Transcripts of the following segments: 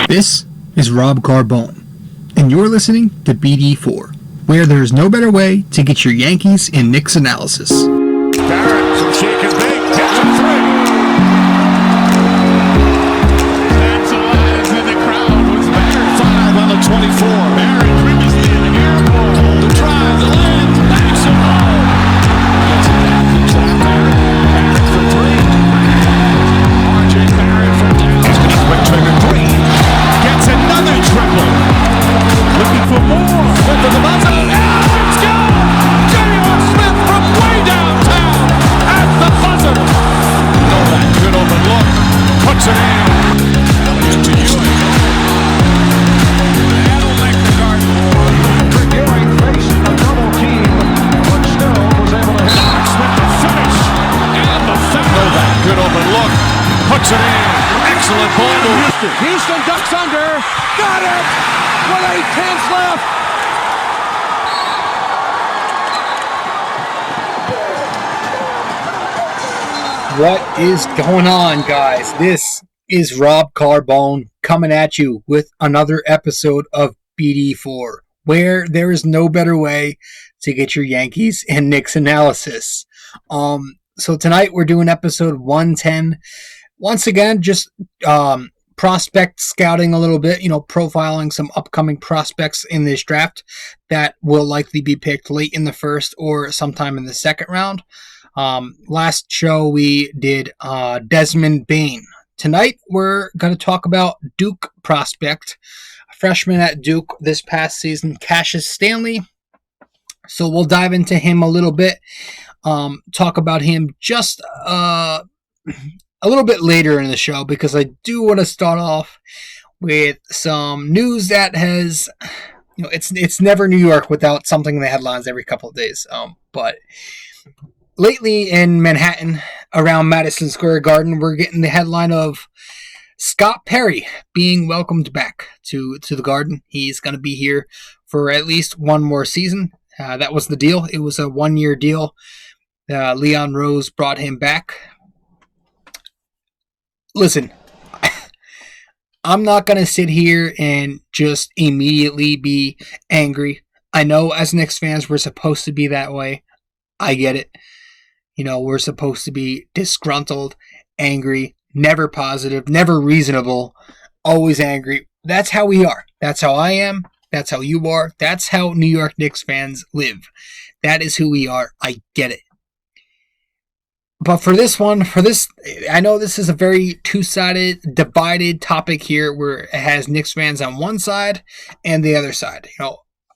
This is Rob Carbone, and you're listening to BD4, where there's no better way to get your Yankees and Knicks analysis. Barrett from shake and bake, hits a three. That's alive in the crowd with Barrett. 5 on the 24. Barrett previously in the air ball. The drive, the land, banks it home. Gets it back, keeps it out there. Barrett for three. RJ Barrett from down. Quick trigger three. Gets another triple. Looking for more. Smith at the buzzer. Now it's gone. J.R. Smith from way downtown at the buzzer. Oh, that good open look. Puts it in. Into Ewing. That'll make the Garden more. Ewing faced a double team, but still was able to hit. Smith to finish. And the finish. Oh, that good open look. Puts it in. Excellent ball move. Houston ducks under. Got it! With 8 tenths left. What is going on, guys? This is Rob Carbone coming at you with another episode of BD4, where there is no better way to get your Yankees and Knicks analysis. So tonight we're doing episode 110. Once again, just prospect scouting a little bit, profiling some upcoming prospects in this draft that will likely be picked late in the first or sometime in the second round. Last show we did Desmond Bain. Tonight we're going to talk about Duke prospect, a freshman at Duke this past season, Cassius Stanley. So we'll dive into him a little bit, talk about him just a little bit later in the show, because I do want to start off with some news that has, it's never New York without something in the headlines every couple of days. But lately in Manhattan, around Madison Square Garden, we're getting the headline of Scott Perry being welcomed back to the Garden. He's going to be here for at least one more season. That was the deal. It was a one-year deal. Leon Rose brought him back. Listen, I'm not going to sit here and just immediately be angry. I know as Knicks fans, we're supposed to be that way. I get it. We're supposed to be disgruntled, angry, never positive, never reasonable, always angry. That's how we are. That's how I am. That's how you are. That's how New York Knicks fans live. That is who we are. I get it. But for this, I know this is a very two-sided, divided topic here, where it has Knicks fans on one side and the other side.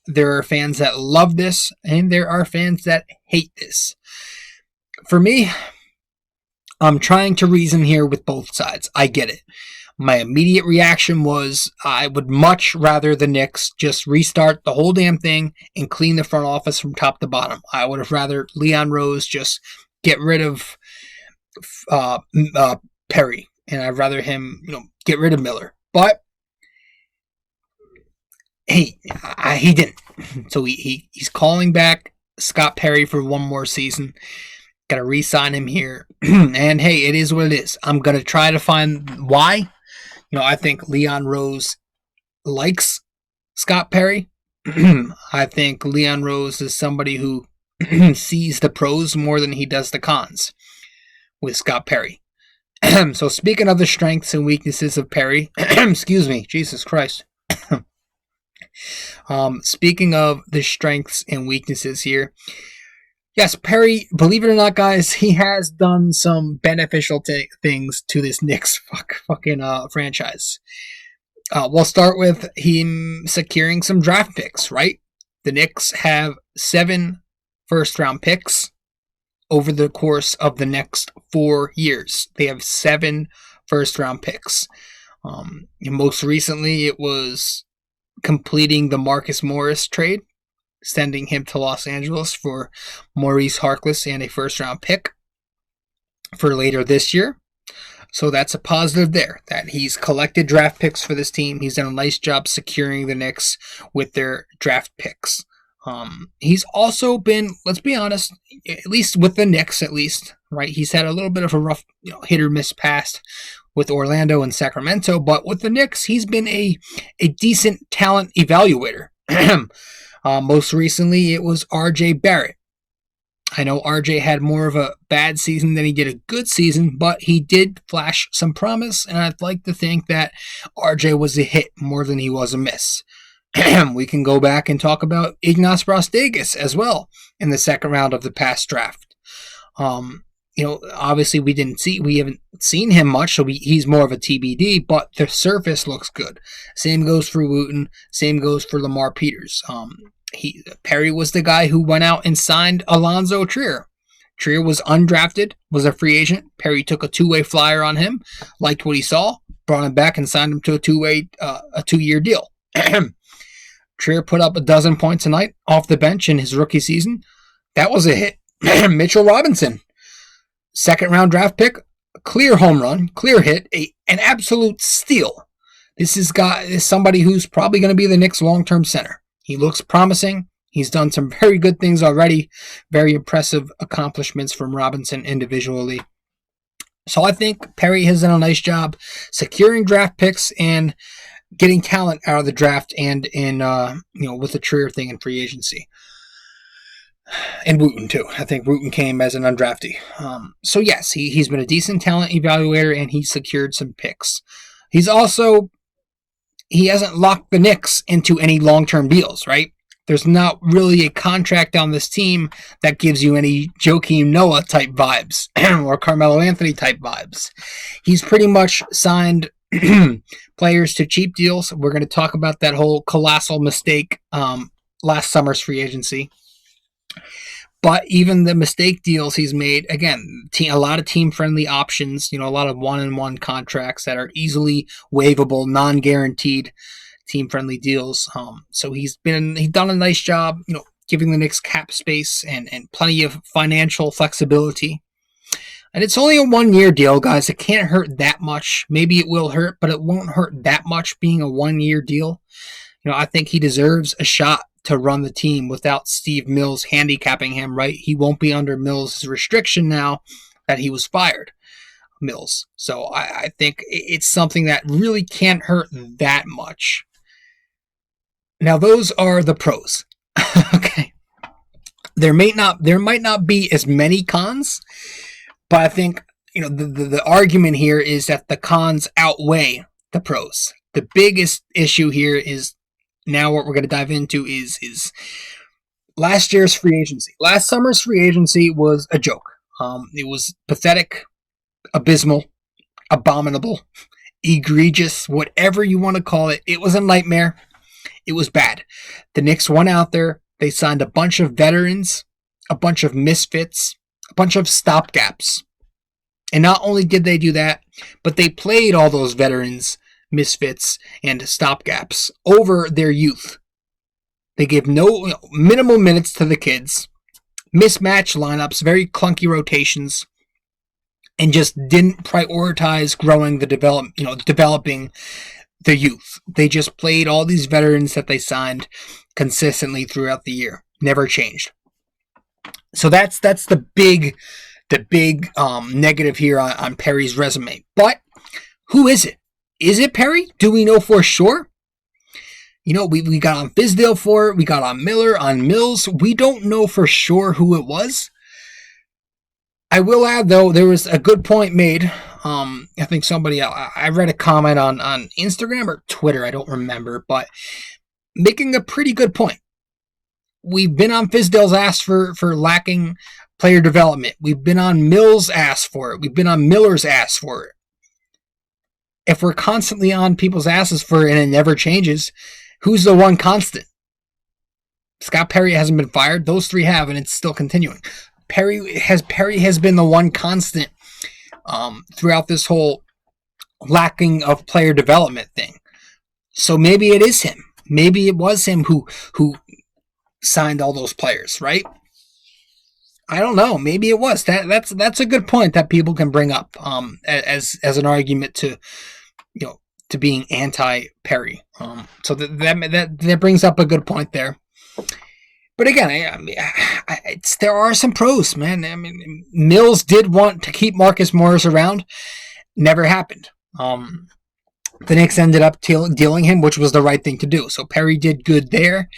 There are fans that love this, and there are fans that hate this. For me, I'm trying to reason here with both sides. I get it. My immediate reaction was I would much rather the Knicks just restart the whole damn thing and clean the front office from top to bottom. I would have rather Leon Rose just get rid of Perry, and I'd rather him, get rid of Miller. But he didn't. So he's calling back Scott Perry for one more season. Got to re-sign him here, and hey, it is what it is. I'm gonna try to find why. I think Leon Rose likes Scott Perry. I think Leon Rose is somebody who sees the pros more than he does the cons with Scott Perry. So speaking of the strengths and weaknesses of Perry, excuse me, Jesus Christ. Speaking of the strengths and weaknesses here, yes, Perry, believe it or not, guys, he has done some beneficial things to this Knicks franchise. We'll start with him securing some draft picks, right? The Knicks have 7 first-round picks over the course of the next 4 years. They have 7 first-round picks. And most recently, it was completing the Marcus Morris trade, sending him to Los Angeles for Maurice Harkless and a first-round pick for later this year. So that's a positive there, that he's collected draft picks for this team. He's done a nice job securing the Knicks with their draft picks. He's also been, let's be honest, at least with the Knicks, right? He's had a little bit of a rough, hit or miss past with Orlando and Sacramento, but with the Knicks, he's been a decent talent evaluator. Most recently, it was RJ Barrett. I know RJ had more of a bad season than he did a good season, but he did flash some promise, and I'd like to think that RJ was a hit more than he was a miss. We can go back and talk about Ignas Brazdeikis as well in the second round of the past draft. Obviously we haven't seen him much, so he's more of a TBD, but the surface looks good. Same goes for Wooten, same goes for Lamar Peters. Perry was the guy who went out and signed Alonzo Trier. Trier was undrafted, was a free agent. Perry took a two-way flyer on him, liked what he saw, brought him back and signed him to a two-year deal. Trier put up 12 points a night off the bench in his rookie season. That was a hit. Mitchell Robinson, second-round draft pick, clear home run, clear hit, an absolute steal. This is somebody who's probably going to be the Knicks' long-term center. He looks promising. He's done some very good things already. Very impressive accomplishments from Robinson individually. So I think Perry has done a nice job securing draft picks and getting talent out of the draft and with the Trier thing in free agency. And Wooten too. I think Wooten came as an undraftee. So yes, he's been a decent talent evaluator and he secured some picks. He hasn't locked the Knicks into any long-term deals, right? There's not really a contract on this team that gives you any Joakim Noah type vibes or Carmelo Anthony type vibes. He's pretty much signed players to cheap deals. We're going to talk about that whole colossal mistake last summer's free agency. But even the mistake deals he's made, again, a lot of team-friendly options, a lot of one-on-one contracts that are easily waivable, non-guaranteed team-friendly deals. So he's done a nice job, giving the Knicks cap space and plenty of financial flexibility. And it's only a one-year deal, guys. It can't hurt that much. Maybe it will hurt, but it won't hurt that much being a one-year deal. I think he deserves a shot to run the team without Steve Mills handicapping him, right? He won't be under Mills' restriction now that he was fired, Mills. So I think it's something that really can't hurt that much. Now, those are the pros. Okay. There might not be as many cons, but I think, the argument here is that the cons outweigh the pros. The biggest issue here is now what we're going to dive into is last year's free agency. Last summer's free agency was a joke. It was pathetic, abysmal, abominable, egregious, whatever you want to call it. It was a nightmare. It was bad. The Knicks went out there. They signed a bunch of veterans, a bunch of misfits, a bunch of stopgaps. And not only did they do that, but they played all those veterans, misfits, and stopgaps over their youth. They gave minimal minutes to the kids, mismatched lineups, very clunky rotations, and just didn't prioritize growing developing the youth. They just played all these veterans that they signed consistently throughout the year. Never changed. So that's the big negative here on Perry's resume. But who is it? Is it Perry? Do we know for sure? We got on Fizdale for it. We got on Miller, on Mills. We don't know for sure who it was. I will add, though, there was a good point made. I think I read a comment on Instagram or Twitter, I don't remember, but making a pretty good point. We've been on Fizdale's ass for lacking player development. We've been on Mills' ass for it. We've been on Miller's ass for it. If we're constantly on people's asses for it and it never changes, who's the one constant? Scott Perry hasn't been fired. Those three have, and it's still continuing. Perry has been the one constant throughout this whole lacking of player development thing. So maybe it is him. Maybe it was him who signed all those players, right? I don't know. Maybe it was. That's a good point that people can bring up as an argument to being anti-Perry. So that brings up a good point there. But again, there are some pros, man. I mean, Mills did want to keep Marcus Morris around. Never happened. The Knicks ended up dealing him, which was the right thing to do. So Perry did good there.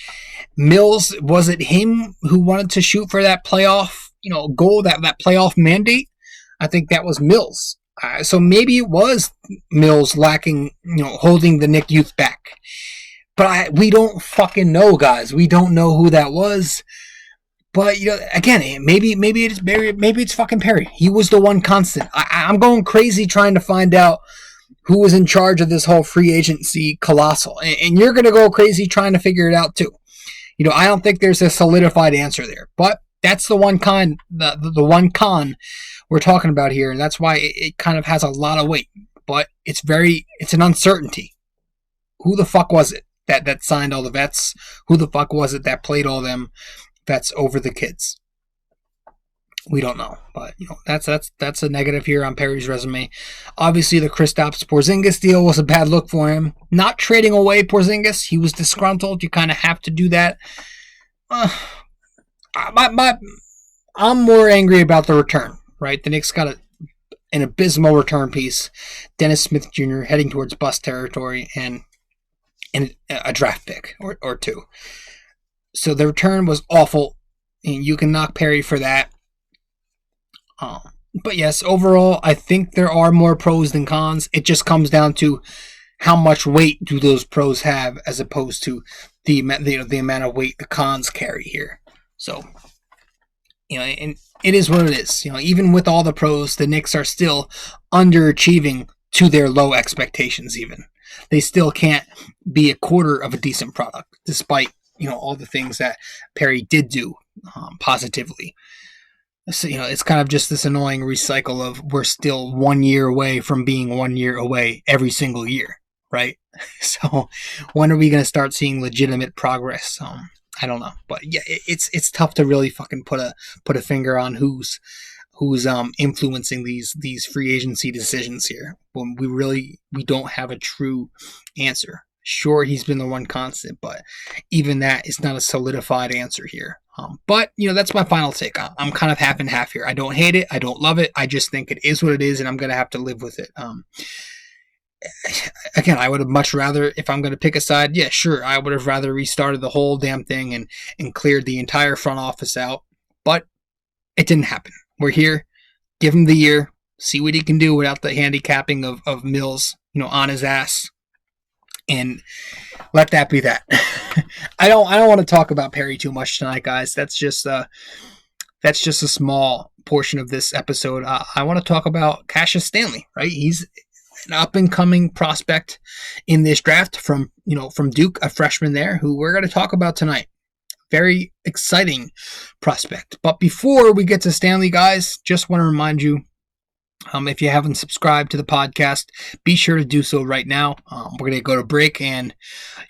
Mills, was it him who wanted to shoot for that playoff, goal, that playoff mandate? I think that was Mills. So maybe it was Mills lacking, holding the Knick youth back. But we don't fucking know, guys. We don't know who that was. But again, maybe it's fucking Perry. He was the one constant. I'm going crazy trying to find out who was in charge of this whole free agency colossal. And you're going to go crazy trying to figure it out too. I don't think there's a solidified answer there. But that's the one con we're talking about here. And that's why it kind of has a lot of weight. But it's an uncertainty. Who the fuck was it that signed all the vets? Who the fuck was it that played all them vets over the kids? We don't know, but that's a negative here on Perry's resume. Obviously, the Kristaps Porzingis deal was a bad look for him. Not trading away Porzingis, he was disgruntled. You kind of have to do that. I'm more angry about the return. Right, the Knicks got an abysmal return piece. Dennis Smith Jr. heading towards bust territory and a draft pick or two. So the return was awful, and you can knock Perry for that. But yes, overall, I think there are more pros than cons. It just comes down to how much weight do those pros have, as opposed to the amount of weight the cons carry here. So, and it is what it is. Even with all the pros, the Knicks are still underachieving to their low expectations. Even they still can't be a quarter of a decent product, despite all the things that Perry did do positively. So, it's kind of just this annoying recycle of we're still 1 year away from being 1 year away every single year, right? So when are we going to start seeing legitimate progress? I don't know, but yeah, it's tough to really fucking put a finger on who's influencing these free agency decisions here when we don't have a true answer. Sure, he's been the one constant, but even that is not a solidified answer here. But that's my final take. I'm kind of half and half here. I don't hate it. I don't love it. I just think it is what it is, and I'm gonna have to live with it. Again, I would have much rather, if I'm gonna pick a side, yeah, sure, I would have rather restarted the whole damn thing and cleared the entire front office out. But it didn't happen. We're here. Give him the year. See what he can do without the handicapping of Mills, on his ass. And let that be that. I don't want to talk about Perry too much tonight, guys. That's just a small portion of this episode. I want to talk about Cassius Stanley, right? He's an up and coming prospect in this draft from Duke, a freshman there, who we're going to talk about tonight. Very exciting prospect. But before we get to Stanley, guys, just want to remind you, if you haven't subscribed to the podcast, be sure to do so right now. We're going to go to break, and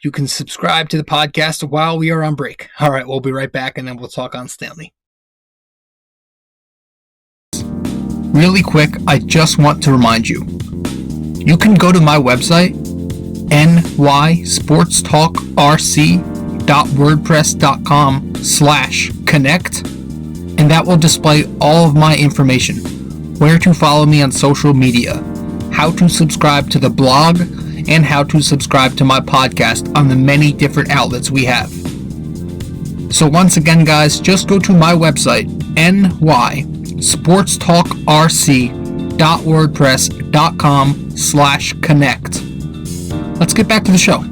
you can subscribe to the podcast while we are on break. All right, we'll be right back, and then we'll talk on Stanley. Really quick, I just want to remind you, you can go to my website, nysportstalkrc.wordpress.com/connect, and that will display all of my information. Where to follow me on social media, how to subscribe to the blog, and how to subscribe to my podcast on the many different outlets we have. So once again, guys, just go to my website, nysportstalkrc.wordpress.com/connect. Let's get back to the show.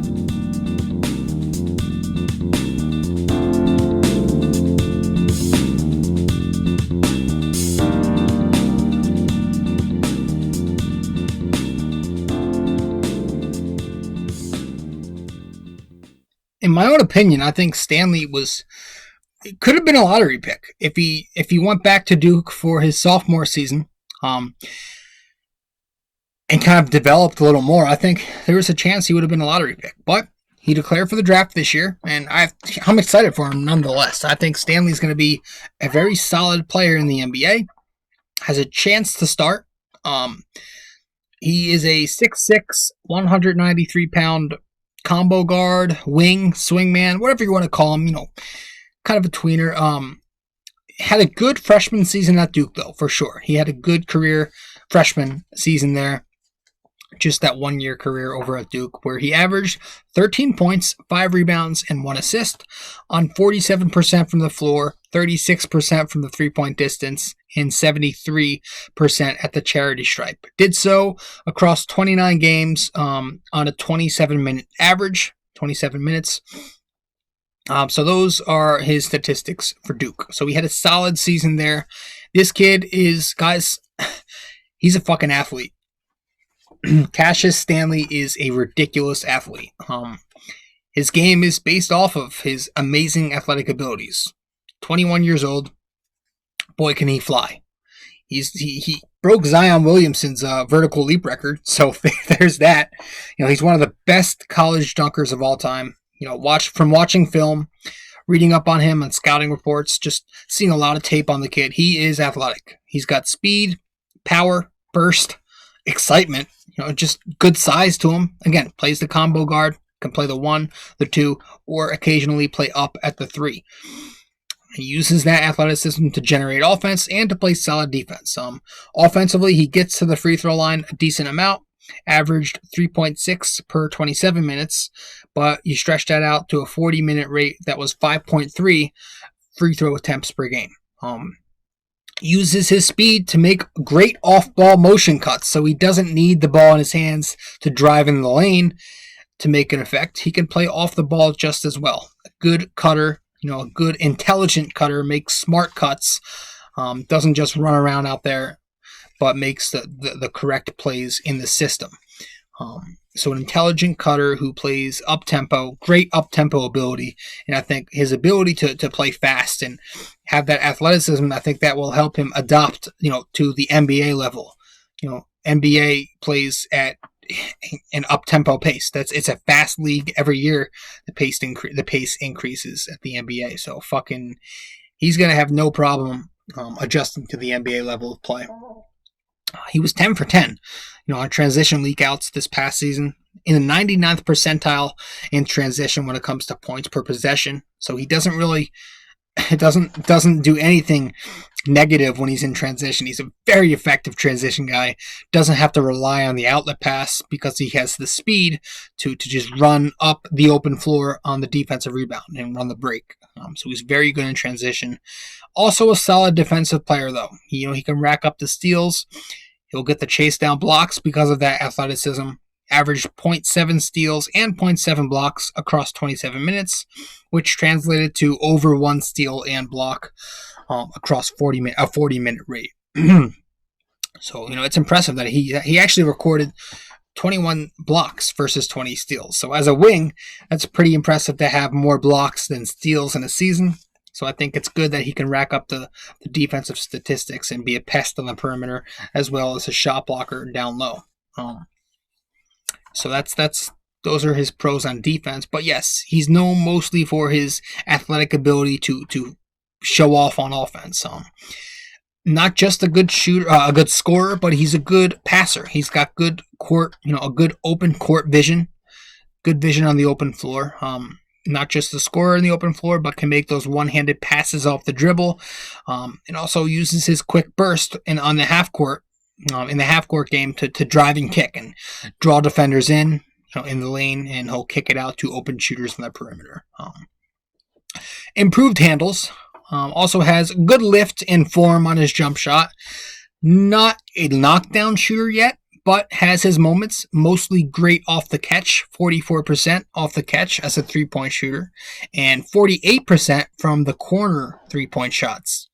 In my own opinion, I think Stanley could have been a lottery pick if he went back to Duke for his sophomore season, and kind of developed a little more. I think there was a chance he would have been a lottery pick, but he declared for the draft this year, and I'm excited for him nonetheless. I think Stanley's going to be a very solid player in the NBA. Has a chance to start. He is a 6'6", 193-pound combo guard, wing, swingman, whatever you want to call him, kind of a tweener. Had a good freshman season at Duke, though, for sure. He had a good career freshman season there. just that 1 year career over at Duke, where he averaged 13 points, 5 rebounds, and 1 assist on 47% from the floor, 36% from the 3-point distance, and 73% at the charity stripe. Did so across 29 games on a 27-minute average, 27 minutes. So those are his statistics for Duke. So he had a solid season there. This kid is, guys, he's a fucking athlete. Cassius Stanley is a ridiculous athlete. His game is based off of his amazing athletic abilities. 21 years old, boy, can he fly. He broke Zion Williamson's vertical leap record, so there's that. He's one of the best college dunkers of all time. Watching film, reading up on him on scouting reports, just seeing a lot of tape on the kid. He is athletic. He's got speed, power, burst, excitement, just good size to him. Again, plays the combo guard, can play the 1, the 2, or occasionally play up at the 3. He uses that athleticism to generate offense and to play solid defense. Offensively, he gets to the free throw line a decent amount, averaged 3.6 per 27 minutes, but you stretch that out to a 40-minute rate that was 5.3 free throw attempts per game. Uses his speed to make great off-ball motion cuts, so he doesn't need the ball in his hands to drive in the lane to make an effect. He can play off the ball just as well. A good cutter, a good intelligent cutter, makes smart cuts, doesn't just run around out there, but makes the correct plays in the system. So an intelligent cutter who plays up-tempo, great up-tempo ability, and I think his ability to play fast and have that athleticism, I think that will help him adopt, to the NBA level. NBA plays at an up-tempo pace. It's a fast league every year. The pace increases at the NBA. So he's gonna have no problem adjusting to the NBA level of play. He was 10 for 10, on transition leak outs this past season, in the 99th percentile in transition when it comes to points per possession. So he doesn't do anything negative when he's in transition. He's a very effective transition guy. Doesn't have to rely on the outlet pass because he has the speed to just run up the open floor on the defensive rebound and run the break. So he's very good in transition. Also a solid defensive player, though. He can rack up the steals. He'll get the chase down blocks because of that athleticism. Averaged 0.7 steals and 0.7 blocks across 27 minutes, which translated to over 1 steal and block across a 40-minute rate. So, it's impressive that he actually recorded 21 blocks versus 20 steals. So as a wing, that's pretty impressive to have more blocks than steals in a season. So I think it's good that he can rack up the defensive statistics and be a pest on the perimeter as well as a shot blocker down low. So those are his pros on defense. But yes, he's known mostly for his athletic ability to show off on offense. Not just a good shooter, a good scorer, but he's a good passer. He's got good court, a good open court vision, good vision on the open floor. Not just a scorer in the open floor, but can make those one-handed passes off the dribble, and also uses his quick burst on the half court, in the half court game to drive and kick and draw defenders in the lane, and he'll kick it out to open shooters on the perimeter. Improved handles. Also has good lift and form on his jump shot. Not a knockdown shooter yet, but has his moments. Mostly great off the catch, 44% off the catch as a 3-point shooter, and 48% from the corner 3-point shots.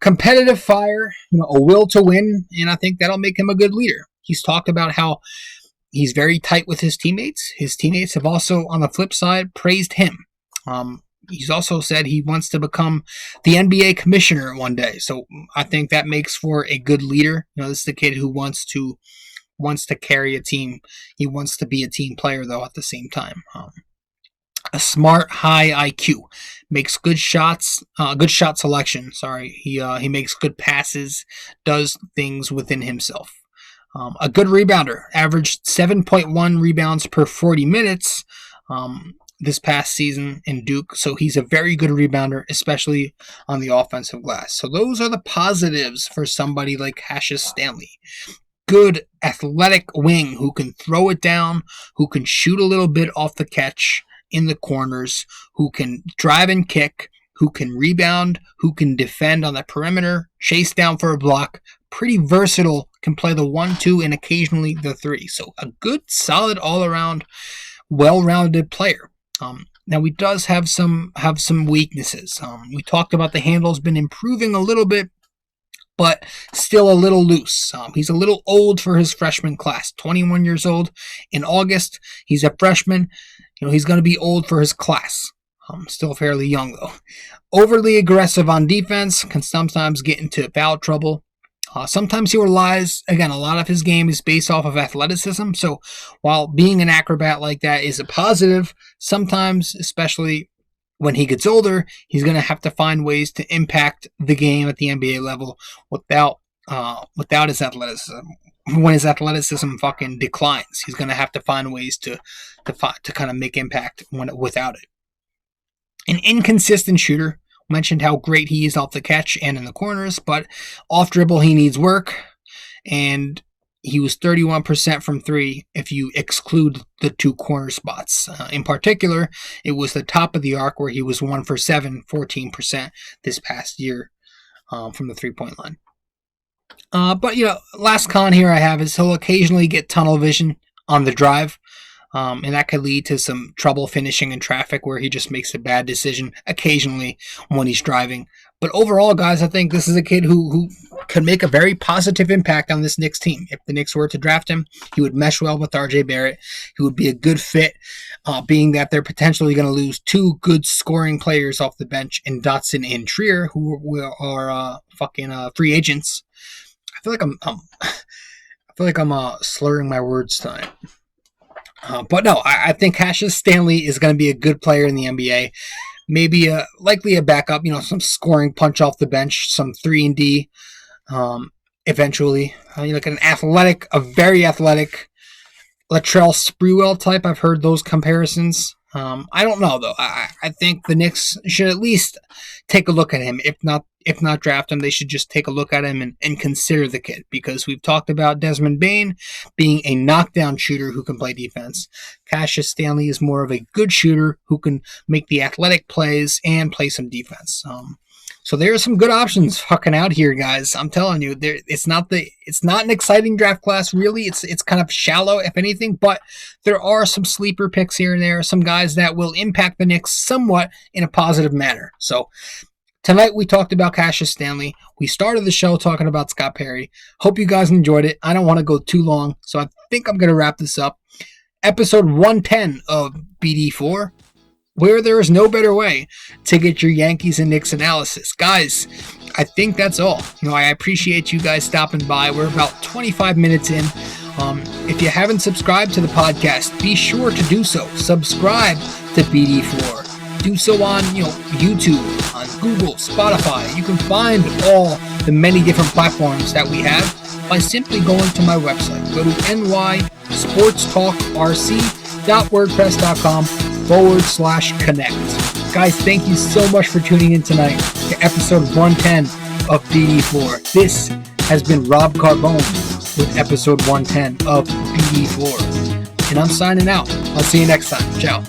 Competitive fire, a will to win, and I think that'll make him a good leader. He's talked about how he's very tight with his teammates. His teammates have also, on the flip side, praised him. He's also said he wants to become the NBA commissioner one day. So I think that makes for a good leader. This is the kid who wants to carry a team. He wants to be a team player, though, at the same time. A smart, high IQ. Makes good shots, good shot selection. He makes good passes, does things within himself. A good rebounder. Averaged 7.1 rebounds per 40 minutes. This past season in Duke, so he's a very good rebounder, especially on the offensive glass. So those are the positives for somebody like Cassius Stanley. good athletic wing who can throw it down, who can shoot a little bit off the catch in the corners, who can drive and kick, who can rebound, who can defend on the perimeter, chase down for a block. Pretty versatile, can play the 1-2 and occasionally the 3. So a good, solid, all-around, well-rounded player. Now he does have some weaknesses. We talked about the handle's been improving a little bit, but still a little loose. He's a little old for his freshman class. 21 years old in August. He's a freshman. He's going to be old for his class. Still fairly young though. Overly aggressive on defense, can sometimes get into foul trouble. Sometimes he relies, again, a lot of his game is based off of athleticism. So while being an acrobat like that is a positive, sometimes, especially when he gets older, he's going to have to find ways to impact the game at the NBA level without his athleticism. When his athleticism fucking declines, he's going to have to find ways to kind of make impact without it. An inconsistent shooter. Mentioned how great he is off the catch and in the corners, but off dribble he needs work, and he was 31% from 3 if you exclude the 2 corner spots. In particular, it was the top of the arc where he was 1 for 7, 14% this past year from the 3-point line. But last con here I have is he'll occasionally get tunnel vision on the drive. And that could lead to some trouble finishing in traffic where he just makes a bad decision occasionally when he's driving. But overall, guys, I think this is a kid who could make a very positive impact on this Knicks team. If the Knicks were to draft him, he would mesh well with RJ Barrett. He would be a good fit, being that they're potentially going to lose 2 good scoring players off the bench in Dotson and Trier, who are free agents. I feel like I'm slurring my words tonight. But no, I think Cassius Stanley is going to be a good player in the NBA. Maybe likely a backup, some scoring punch off the bench, some 3-and-D eventually. Like a very athletic Latrell Sprewell type. I've heard those comparisons. I don't know, though. I think the Knicks should at least take a look at him. If not draft him, they should just take a look at him and consider the kid, because we've talked about Desmond Bane being a knockdown shooter who can play defense. Cassius Stanley is more of a good shooter who can make the athletic plays and play some defense. So there are some good options fucking out here, guys. I'm telling you, it's not an exciting draft class, really. It's kind of shallow, if anything, but there are some sleeper picks here and there, some guys that will impact the Knicks somewhat in a positive manner. So tonight we talked about Cassius Stanley. We started the show talking about Scott Perry. Hope you guys enjoyed it. I don't want to go too long, so I think I'm going to wrap this up. Episode 110 of BD4. Where there is no better way to get your Yankees and Knicks analysis. Guys, I think that's all. I appreciate you guys stopping by. We're about 25 minutes in. If you haven't subscribed to the podcast, be sure to do so. Subscribe to BD4. Do so on YouTube, on Google, Spotify. You can find all the many different platforms that we have by simply going to my website. Go to nysportstalkrc.wordpress.com/connect. Guys, thank you so much for tuning in tonight to episode 110 of BD4. This has been Rob Carbone with episode 110 of BD4. And I'm signing out. I'll see you next time. Ciao.